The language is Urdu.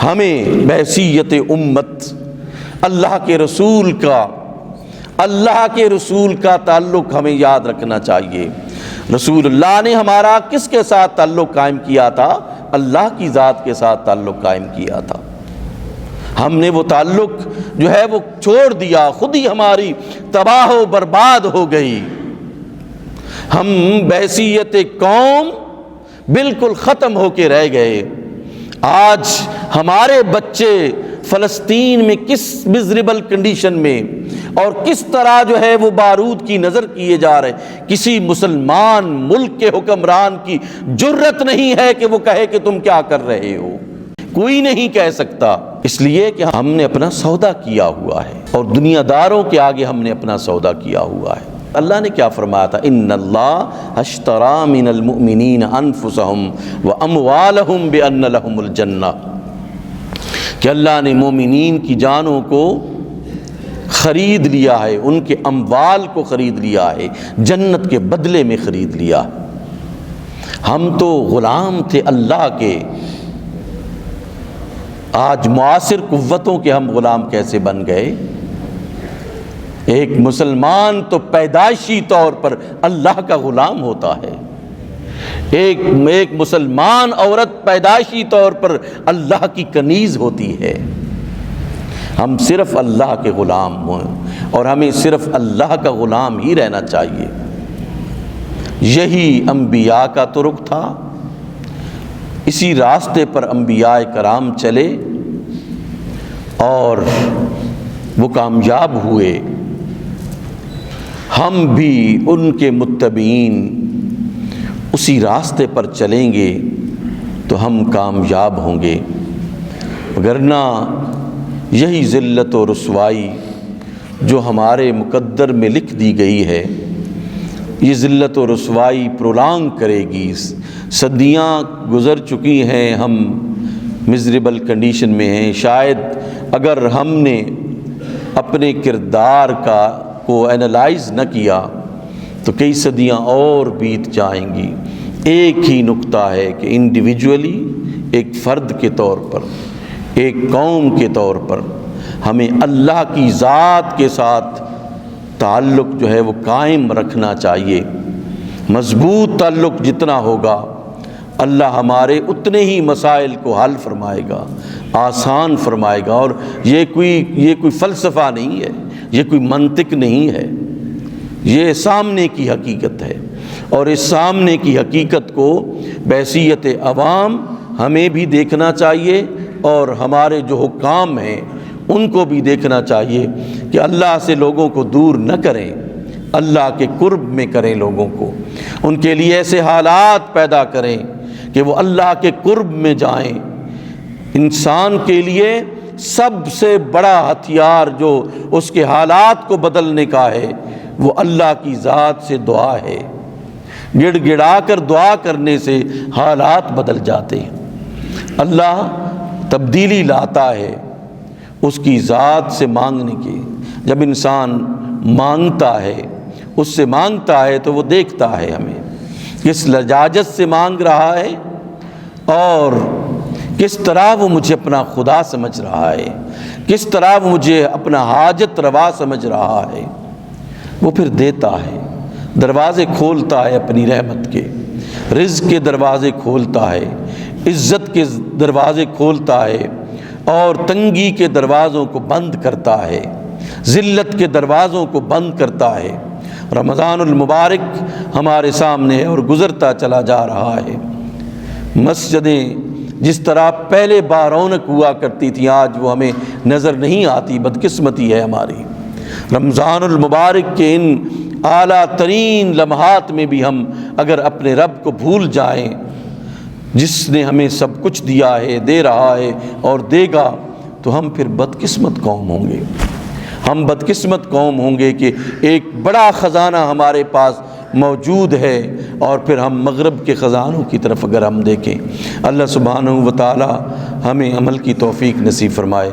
ہمیں بحیثیت امت اللہ کے رسول کا تعلق ہمیں یاد رکھنا چاہیے۔ رسول اللہ نے ہمارا کس کے ساتھ تعلق قائم کیا تھا؟ اللہ کی ذات کے ساتھ تعلق قائم کیا تھا۔ ہم نے وہ تعلق جو ہے وہ چھوڑ دیا، خود ہی ہماری تباہ و برباد ہو گئی۔ ہم بحیثیت قوم بالکل ختم ہو کے رہ گئے۔ آج ہمارے بچے فلسطین میں کس مزریبل کنڈیشن میں اور کس طرح جو ہے وہ بارود کی نظر کیے جا رہے ہیں۔ کسی مسلمان ملک کے حکمران کی جرت نہیں ہے کہ وہ کہے کہ تم کیا کر رہے ہو، کوئی نہیں کہہ سکتا، اس لیے کہ ہم نے اپنا سودا کیا ہوا ہے اور دنیا داروں کے آگے ہم نے اپنا سودا کیا ہوا ہے۔ اللہ نے کیا فرمایا تھا؟ ان اللہ اشتری من المؤمنین انفسهم واموالهم بان لهم الجنہ، کہ اللہ نے مومنین کی جانوں کو خرید لیا ہے، ان کے اموال کو خرید لیا ہے، جنت کے بدلے میں خرید لیا۔ ہم تو غلام تھے اللہ کے، آج معاصر قوتوں کے ہم غلام کیسے بن گئے؟ ایک مسلمان تو پیدائشی طور پر اللہ کا غلام ہوتا ہے، ایک مسلمان عورت پیدائشی طور پر اللہ کی کنیز ہوتی ہے۔ ہم صرف اللہ کے غلام ہیں اور ہمیں صرف اللہ کا غلام ہی رہنا چاہیے۔ یہی انبیاء کا طرق تھا، اسی راستے پر انبیاء کرام چلے اور وہ کامیاب ہوئے۔ ہم بھی ان کے متبعین اسی راستے پر چلیں گے تو ہم کامیاب ہوں گے، وگرنہ یہی ذلت و رسوائی جو ہمارے مقدر میں لکھ دی گئی ہے، یہ ذلت و رسوائی پرولانگ کرے گی۔ صدیاں گزر چکی ہیں، ہم مزریبل کنڈیشن میں ہیں۔ شاید اگر ہم نے اپنے کردار کو اینالائز نہ کیا تو کئی صدیاں اور بیت جائیں گی۔ ایک ہی نقطہ ہے کہ انڈیویجولی، ایک فرد کے طور پر، ایک قوم کے طور پر ہمیں اللہ کی ذات کے ساتھ تعلق جو ہے وہ قائم رکھنا چاہیے۔ مضبوط تعلق جتنا ہوگا اللہ ہمارے اتنے ہی مسائل کو حل فرمائے گا، آسان فرمائے گا۔ اور یہ کوئی فلسفہ نہیں ہے، یہ کوئی منطق نہیں ہے، یہ سامنے کی حقیقت ہے۔ اور اس سامنے کی حقیقت کو بحیثیت عوام ہمیں بھی دیکھنا چاہیے اور ہمارے جو حکام ہیں ان کو بھی دیکھنا چاہیے کہ اللہ سے لوگوں کو دور نہ کریں، اللہ کے قرب میں کریں، لوگوں کو ان کے لیے ایسے حالات پیدا کریں کہ وہ اللہ کے قرب میں جائیں۔ انسان کے لیے سب سے بڑا ہتھیار جو اس کے حالات کو بدلنے کا ہے وہ اللہ کی ذات سے دعا ہے۔ گڑ گڑا کر دعا کرنے سے حالات بدل جاتے ہیں۔ اللہ تبدیلی لاتا ہے اس کی ذات سے مانگنے کے۔ جب انسان مانگتا ہے، اس سے مانگتا ہے تو وہ دیکھتا ہے ہمیں کس لجاجت سے مانگ رہا ہے اور کس طرح وہ مجھے اپنا خدا سمجھ رہا ہے، کس طرح وہ مجھے اپنا حاجت روا سمجھ رہا ہے۔ وہ پھر دیتا ہے، دروازے کھولتا ہے اپنی رحمت کے، رزق کے دروازے کھولتا ہے، عزت کے دروازے کھولتا ہے اور تنگی کے دروازوں کو بند کرتا ہے، ذلت کے دروازوں کو بند کرتا ہے۔ رمضان المبارک ہمارے سامنے ہے اور گزرتا چلا جا رہا ہے۔ مسجدیں جس طرح پہلے بارونق ہوا کرتی تھیں آج وہ ہمیں نظر نہیں آتی، بدقسمتی ہے ہماری۔ رمضان المبارک کے ان اعلیٰ ترین لمحات میں بھی ہم اگر اپنے رب کو بھول جائیں جس نے ہمیں سب کچھ دیا ہے، دے رہا ہے اور دے گا، تو ہم پھر بدقسمت قوم ہوں گے۔ ہم بدقسمت قوم ہوں گے کہ ایک بڑا خزانہ ہمارے پاس موجود ہے اور پھر ہم مغرب کے خزانوں کی طرف اگر ہم دیکھیں۔ اللہ سبحانہ و تعالی ہمیں عمل کی توفیق نصیب فرمائے۔